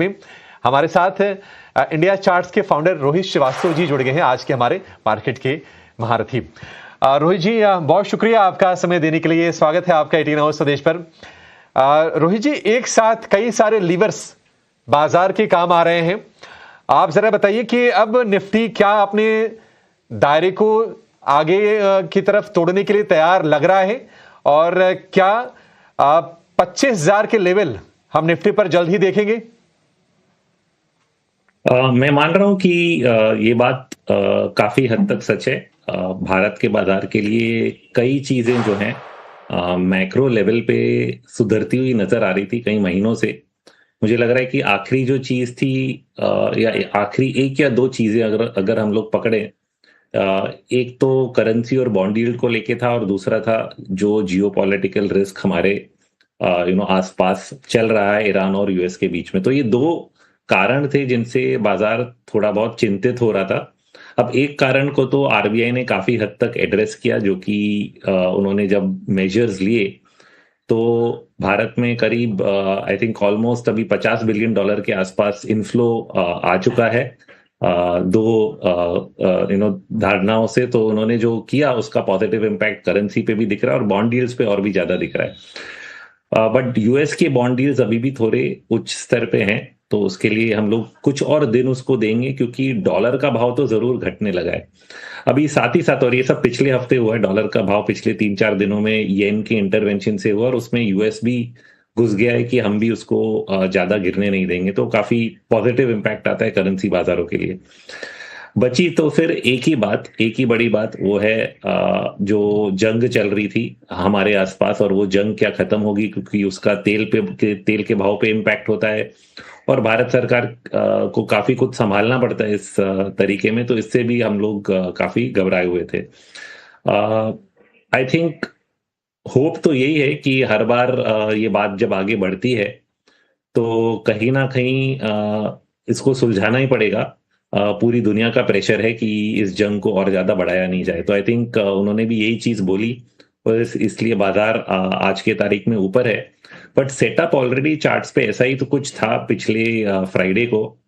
में हमारे साथ इंडिया चार्ट्स के फाउंडर रोहित श्रीवास्तव जी जुड़ गए हैं, आज के हमारे मार्केट के महारथी। रोहित जी, बहुत शुक्रिया आपका समय देने के लिए। स्वागत है आपका 18 आवर्स स्वदेश पर। रोहित जी, एक साथ कई सारे लीवर्स बाजार के काम आ रहे हैं। आप जरा बताइए कि अब निफ्टी क्या अपने दायरे को आगे की तरफ तोड़ने के लिए तैयार लग रहा है, और क्या 25,000 के लेवल हम निफ्टी पर जल्द ही देखेंगे? मैं मान रहा हूं कि ये बात काफी हद तक सच है। भारत के बाजार के लिए कई चीजें जो हैं मैक्रो लेवल पे सुधरती हुई नजर आ रही थी कई महीनों से। मुझे लग रहा है कि आखिरी जो चीज थी या आखिरी एक या दो चीजें अगर हम लोग पकड़े, एक तो करेंसी और बॉन्ड यील्ड को लेके था, और दूसरा था जो जियोपॉलिटिकल रिस्क हमारे आसपास चल रहा है ईरान और यूएस के बीच में। तो ये दो कारण थे जिनसे बाजार थोड़ा बहुत चिंतित हो रहा था। अब एक कारण को तो आरबीआई ने काफी हद तक एड्रेस किया, जो कि उन्होंने जब मेजर्स लिए तो भारत में करीब आई थिंक ऑलमोस्ट अभी $50 बिलियन के आसपास इनफ्लो आ चुका है दो धारणाओं से। तो उन्होंने जो किया उसका पॉजिटिव इम्पैक्ट करेंसी पे भी दिख रहा है और बॉन्ड डील्स पे और भी ज्यादा दिख रहा है। बट यूएस के बॉन्ड डील्स अभी भी थोड़े उच्च स्तर पे हैं, तो उसके लिए हम लोग कुछ और दिन उसको देंगे, क्योंकि डॉलर का भाव तो जरूर घटने लगा है अभी साथ ही साथ। और ये सब पिछले हफ्ते हुआ है, डॉलर का भाव पिछले 3-4 दिनों में येन के इंटरवेंशन से हुआ, और उसमें यूएस भी घुस गया है कि हम भी उसको ज्यादा गिरने नहीं देंगे। तो काफी पॉजिटिव इम्पैक्ट आता है करेंसी बाजारों के लिए। बची तो फिर एक ही बड़ी बात, वो है जो जंग चल रही थी हमारे आसपास, और वो जंग क्या खत्म होगी, क्योंकि उसका तेल के भाव पे इम्पैक्ट होता है, और भारत सरकार को काफी कुछ संभालना पड़ता है इस तरीके में। तो इससे भी हम लोग काफी घबराए हुए थे। आई थिंक होप तो यही है कि हर बार ये बात जब आगे बढ़ती है तो कहीं ना कहीं इसको सुलझाना ही पड़ेगा। पूरी दुनिया का प्रेशर है कि इस जंग को और ज्यादा बढ़ाया नहीं जाए। तो आई थिंक उन्होंने भी यही चीज बोली, और इसलिए बाजार आज के तारीख में ऊपर है। बट सेटअप ऑलरेडी चार्ट्स पे ऐसा ही तो कुछ था पिछले फ्राइडे को,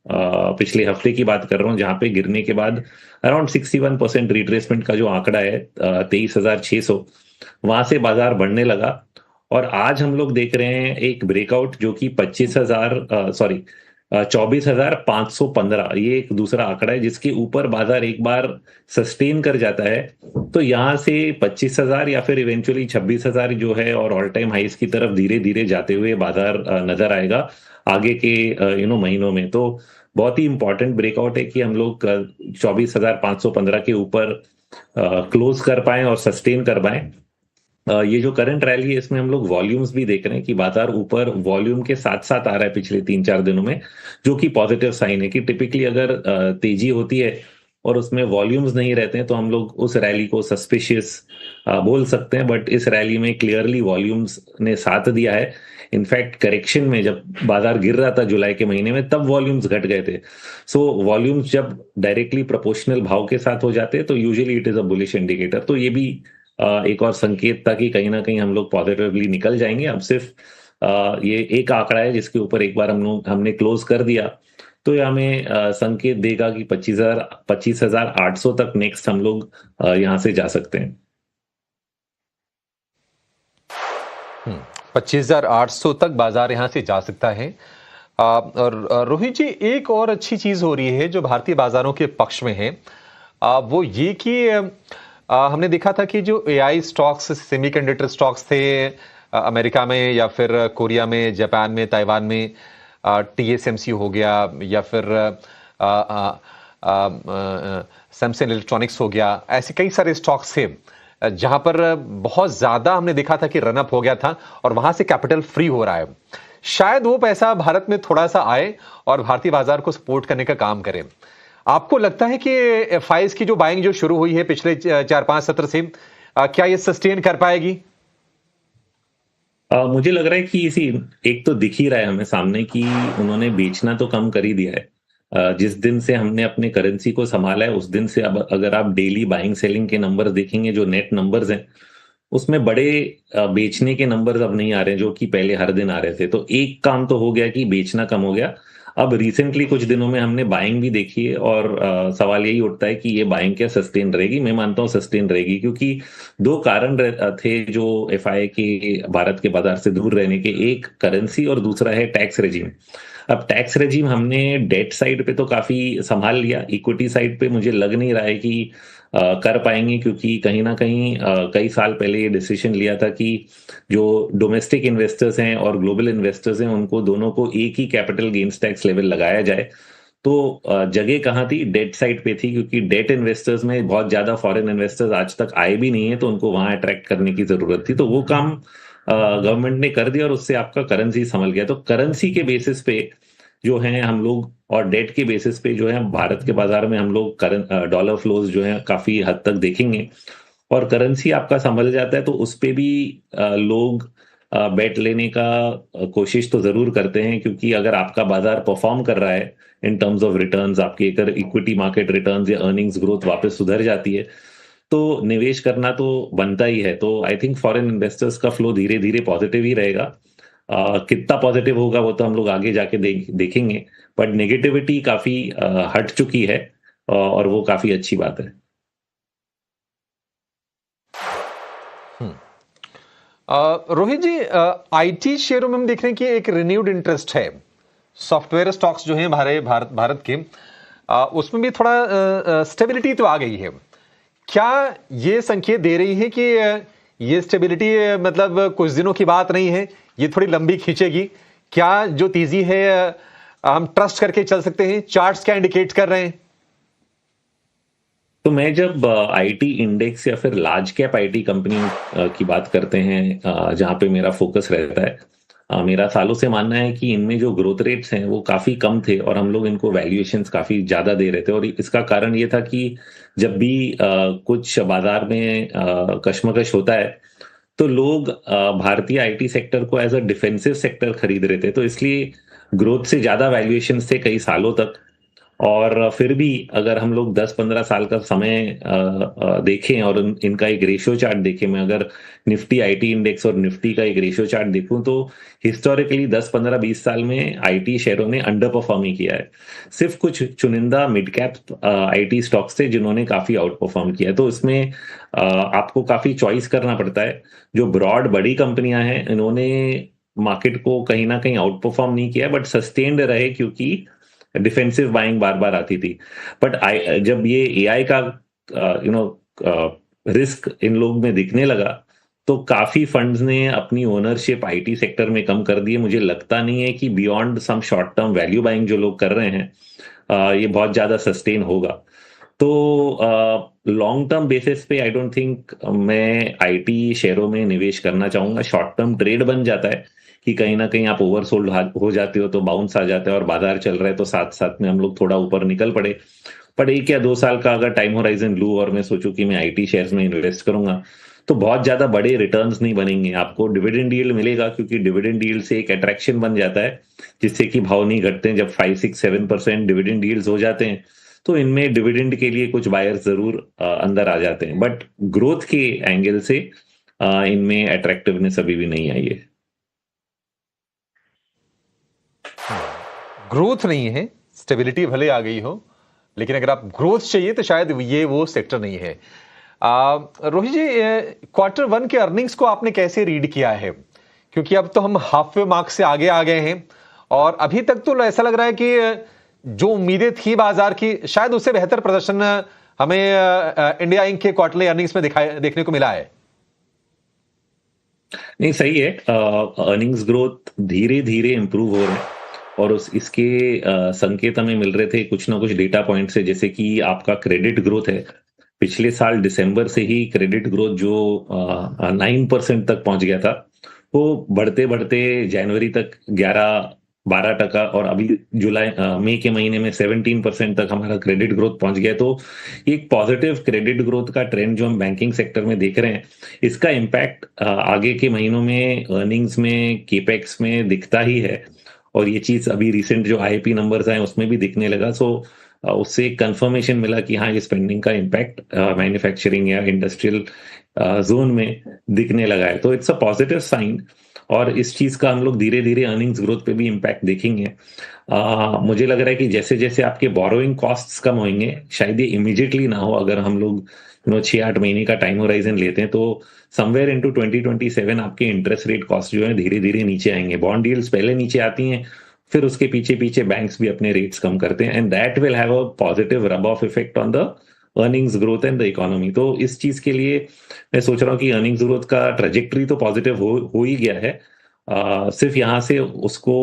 पिछले हफ्ते की बात कर रहा हूँ, जहां पे गिरने के बाद अराउंड 61% रिट्रेसमेंट का जो आंकड़ा है 23,600, वहां से बाजार बढ़ने लगा। और आज हम लोग देख रहे हैं एक ब्रेकआउट, जो कि 24,515, ये एक दूसरा आंकड़ा है जिसके ऊपर बाजार एक बार सस्टेन कर जाता है तो यहाँ से 25,000 या फिर इवेंचुअली 26,000 जो है, और ऑल टाइम हाइस की तरफ धीरे धीरे जाते हुए बाजार नजर आएगा आगे के महीनों में। तो बहुत ही इंपॉर्टेंट ब्रेकआउट है कि हम लोग 24,515 के ऊपर क्लोज कर पाए और सस्टेन कर पाए। ये जो करंट रैली है इसमें हम लोग वॉल्यूम्स भी देख रहे हैं कि बाजार ऊपर वॉल्यूम के साथ साथ आ रहा है पिछले 3-4 दिनों में, जो कि पॉजिटिव साइन है कि टिपिकली अगर तेजी होती है और उसमें वॉल्यूम्स नहीं रहते हैं तो हम लोग उस रैली को सस्पिशियस बोल सकते हैं। बट इस रैली में क्लियरली वॉल्यूम्स ने साथ दिया है। इनफैक्ट करेक्शन में जब बाजार गिर रहा था जुलाई के महीने में, तब वॉल्यूम्स घट गए थे। सो वॉल्यूम्स जब डायरेक्टली प्रोपोर्शनल भाव के साथ हो जाते हैं तो usually it is a bullish indicator. तो ये भी एक और संकेत था कि कहीं ना कहीं हम लोग पॉजिटिवली निकल जाएंगे। अब सिर्फ ये एक आंकड़ा है जिसके ऊपर एक बार हमने क्लोज कर दिया, तो ये हमें संकेत देगा कि 25,800 तक नेक्स्ट हम लोग यहाँ से जा सकते हैं। 25,800 तक बाजार यहां से जा सकता है। और रोहित जी, एक और अच्छी चीज हो रही है जो भारतीय बाजारों के पक्ष में है, वो ये कि हमने देखा था कि जो एआई स्टॉक्स, सेमीकंडक्टर स्टॉक्स थे अमेरिका में या फिर कोरिया में, जापान में, ताइवान में, टीएसएमसी हो गया, या फिर सैमसंग इलेक्ट्रॉनिक्स हो गया, ऐसे कई सारे स्टॉक्स थे जहां पर बहुत ज्यादा हमने देखा था कि रनअप हो गया था और वहां से कैपिटल फ्री हो रहा है। शायद वो पैसा भारत में थोड़ा सा आए और भारतीय बाजार को सपोर्ट करने का काम करे। आपको लगता है कि एफआईज की जो बाइंग जो शुरू हुई है पिछले 4-5 सत्र से, क्या ये सस्टेन कर पाएगी? मुझे लग रहा है कि इसी एक तो दिख ही रहा है हमें सामने कि उन्होंने बेचना तो कम कर ही दिया है। जिस दिन से हमने अपने करेंसी को संभाला है उस दिन से अब अगर आप डेली बाइंग सेलिंग के नंबर्स देखेंगे, जो नेट नंबर्स हैं, उसमें बड़े बेचने के नंबर्स अब नहीं आ रहे हैं जो कि पहले हर दिन आ रहे थे। तो एक काम तो हो गया कि बेचना कम हो गया। अब रिसेंटली कुछ दिनों में हमने बाइंग भी देखी है, और सवाल यही उठता है कि ये बाइंग क्या सस्टेन रहेगी। मैं मानता हूँ सस्टेन रहेगी, क्योंकि दो कारण थे जो एफआईआई के भारत के बाजार से दूर रहने के। एक करेंसी और दूसरा है टैक्स रेजिम। अब टैक्स रेजिम हमने डेट साइड पे तो काफी संभाल लिया, इक्विटी साइड पे मुझे लग नहीं रहा है कि कर पाएंगे, क्योंकि कहीं ना कहीं कई साल पहले ये डिसीजन लिया था कि जो डोमेस्टिक इन्वेस्टर्स हैं और ग्लोबल इन्वेस्टर्स हैं उनको दोनों को एक ही कैपिटल गेन्स टैक्स लेवल लगाया जाए। तो जगह कहाँ थी? डेट साइड पे थी, क्योंकि डेट इन्वेस्टर्स में बहुत ज्यादा फॉरेन इन्वेस्टर्स आज तक आए भी नहीं है, तो उनको वहां अट्रैक्ट करने की जरूरत थी। तो वो काम गवर्नमेंट ने कर दिया और उससे आपका करेंसी संभल गया। तो करेंसी के बेसिस पे जो है हम लोग, और डेट के बेसिस पे जो है भारत के बाजार में हम लोग डॉलर फ्लोज जो है काफी हद तक देखेंगे, और करेंसी आपका संभल जाता है तो उस पे भी लोग बेट लेने का कोशिश तो जरूर करते हैं, क्योंकि अगर आपका बाजार परफॉर्म कर रहा है इन टर्म्स ऑफ रिटर्न्स, आपके अगर इक्विटी मार्केट रिटर्न्स या अर्निंग्स ग्रोथ वापस सुधर जाती है तो निवेश करना तो बनता ही है। तो आई थिंक फॉरेन इन्वेस्टर्स का फ्लो धीरे धीरे पॉजिटिव ही रहेगा। कितना पॉजिटिव होगा वो तो हम लोग आगे जाके देखेंगे, बट नेगेटिविटी काफी हट चुकी है, और वो काफी अच्छी बात है। रोहित जी, आईटी शेयरों में हम देख रहे हैं कि एक रिन्यूड इंटरेस्ट है। सॉफ्टवेयर स्टॉक्स जो हैं भारत के, उसमें भी थोड़ा स्टेबिलिटी तो आ गई है। क्या ये संकेत दे रही है कि ये स्टेबिलिटी मतलब कुछ दिनों की बात नहीं है, ये थोड़ी लंबी खींचेगी? क्या जो तेजी है हम ट्रस्ट करके चल सकते हैं? चार्ट्स क्या इंडिकेट कर रहे हैं? तो मैं जब आईटी इंडेक्स या फिर लार्ज कैप आईटी कंपनी की बात करते हैं, जहां पे मेरा फोकस रहता है, मेरा सालों से मानना है कि इनमें जो ग्रोथ रेट्स हैं वो काफी कम थे, और हम लोग इनको वैल्यूएशंस काफी ज्यादा दे रहे थे। और इसका कारण ये था कि जब भी कुछ बाजार में कशमकश होता है तो लोग भारतीय आईटी सेक्टर को एज अ डिफेंसिव सेक्टर खरीद रहे थे, तो इसलिए ग्रोथ से ज्यादा वैल्यूएशंस थे कई सालों तक। और फिर भी अगर हम लोग 10-15 साल का समय देखें और इनका एक रेशियो चार्ट देखें, मैं अगर निफ्टी आईटी इंडेक्स और निफ्टी का एक रेशियो चार्ट देखूं तो हिस्टोरिकली 10-15-20 साल में आईटी शेयरों ने अंडर परफॉर्म ही किया है। सिर्फ कुछ चुनिंदा मिड कैप आईटी स्टॉक्स थे जिन्होंने काफी आउट परफॉर्म किया है। तो इसमें आपको काफी चॉइस करना पड़ता है। जो ब्रॉड बड़ी कंपनियां हैं इन्होंने मार्केट को कहीं ना कहीं आउट परफॉर्म नहीं किया, बट सस्टेन्ड रहे, क्योंकि डिफेंसिव बाइंग बार बार आती थी। बट जब ये एआई का रिस्क इन लोग में दिखने लगा तो काफी फंड्स ने अपनी ओनरशिप आईटी सेक्टर में कम कर दी है। मुझे लगता नहीं है कि beyond some short term value buying जो लोग कर रहे हैं ये बहुत ज्यादा सस्टेन होगा। तो लॉन्ग टर्म बेसिस पे आई डोंट थिंक मैं आईटी शेयरों में निवेश करना चाहूंगा। शॉर्ट टर्म ट्रेड बन जाता है कि कहीं ना कहीं आप ओवरसोल्ड हो जाते हो तो बाउंस आ जाता है, और बाजार चल रहा है तो साथ साथ में हम लोग थोड़ा ऊपर निकल पड़े। पर 1 या 2 साल का अगर टाइम होराइजन लूं और मैं सोचूं कि मैं आईटी शेयर्स में इन्वेस्ट करूंगा तो बहुत ज्यादा बड़े रिटर्न्स नहीं बनेंगे। आपको डिविडेंड यील्ड मिलेगा, क्योंकि डिविडेंड यील्ड से एक अट्रैक्शन बन जाता है जिससे कि भाव नहीं घटते हैं। जब 5-6-7% डिविडेंड यील्ड्स हो जाते हैं तो इनमें डिविडेंड के लिए कुछ बायर्स जरूर अंदर आ जाते हैं, बट ग्रोथ के एंगल से इनमें अट्रैक्टिवनेस अभी भी नहीं आई है। ग्रोथ नहीं है, स्टेबिलिटी भले आ गई हो, लेकिन अगर आप ग्रोथ चाहिए तो शायद ये वो सेक्टर नहीं है। रोहित जी, Q1 के अर्निंग्स को आपने कैसे रीड किया है? क्योंकि अब तो हम हाफ वे मार्क से आगे आ गए हैं, और अभी तक तो ऐसा लग रहा है कि जो उम्मीदें थी बाजार की, शायद उससे बेहतर प्रदर्शन हमें इंडिया इंक के क्वार्टरली अर्निंग्स में देखने को मिला है। नहीं, सही है। अर्निंग्स ग्रोथ धीरे धीरे इंप्रूव हो रहे हैं, और इसके संकेत हमें मिल रहे थे कुछ ना कुछ डेटा पॉइंट से, जैसे कि आपका क्रेडिट ग्रोथ है। पिछले साल दिसंबर से ही क्रेडिट ग्रोथ जो 9% तक पहुंच गया था, वो बढ़ते बढ़ते जनवरी तक 11-12%, और अभी मई के महीने में 17% तक हमारा क्रेडिट ग्रोथ पहुंच गया। तो एक पॉजिटिव क्रेडिट ग्रोथ का ट्रेंड जो हम बैंकिंग सेक्टर में देख रहे हैं, इसका इम्पैक्ट आगे के महीनों में अर्निंग्स में, केपेक्स में दिखता ही है। और ये चीज अभी रिसेंट जो आईपी नंबर्स आए उसमें भी दिखने लगा। सो उससे एक कंफर्मेशन मिला कि हाँ, ये स्पेंडिंग का इम्पैक्ट मैन्युफैक्चरिंग या इंडस्ट्रियल जोन में दिखने लगा है। तो इट्स अ पॉजिटिव साइन। और इस चीज का हम लोग धीरे धीरे अर्निंग्स ग्रोथ पे भी इम्पैक्ट देखेंगे। मुझे लग रहा है कि जैसे जैसे आपके बोरोइंग कॉस्ट्स कम होंगे, शायद ये इमीडिएटली ना हो, अगर हम लोग 6-8 महीने का टाइम होराइजन लेते हैं, तो समवेयर इनटू 2027 आपके इंटरेस्ट रेट कॉस्ट जो है धीरे धीरे नीचे आएंगे। बॉन्ड डील्स पहले नीचे आती हैं, फिर उसके पीछे पीछे बैंक्स भी अपने रेट्स कम करते हैं, and that will have a positive rub off effect on the earnings growth and the economy. तो इस चीज के लिए मैं सोच रहा हूँ कि अर्निंग्स ग्रोथ का ट्रेजेक्टरी तो पॉजिटिव हो ही गया है, सिर्फ यहाँ से उसको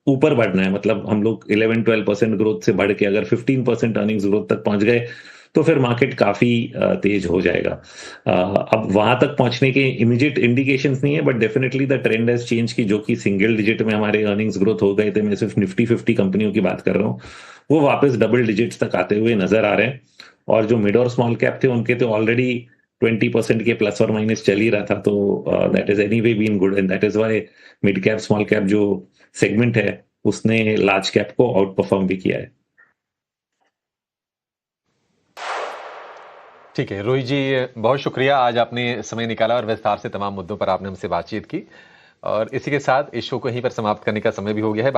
ऊपर बढ़ना है। मतलब हम लोग 11-12% ग्रोथ से बढ़ के अगर 15% अर्निंग्स ग्रोथ तक पहुंच गए तो फिर मार्केट काफी तेज हो जाएगा। अब वहां तक पहुंचने के इमीडिएट इंडिकेशंस नहीं है, but definitely the trend has change की जो कि सिंगल डिजिट में हमारे अर्निंग्स ग्रोथ हो गए थे, मैं सिर्फ निफ्टी 50 कंपनियों की बात कर रहा हूँ, वो वापस डबल डिजिट्स तक आते हुए नजर आ रहे हैं। और जो मिड और स्मॉल कैप थे उनके तो ऑलरेडी 20% के प्लस और माइनस चल ही रहा था, तो that is anyway been good, and that is why mid cap small cap जो सेगमेंट है उसने लार्ज कैप को आउट परफॉर्म भी किया है। ठीक है रोहित जी, बहुत शुक्रिया, आज आपने समय निकाला और विस्तार से तमाम मुद्दों पर आपने हमसे बातचीत की, और इसी के साथ इस शो को यहीं पर समाप्त करने का समय भी हो गया है।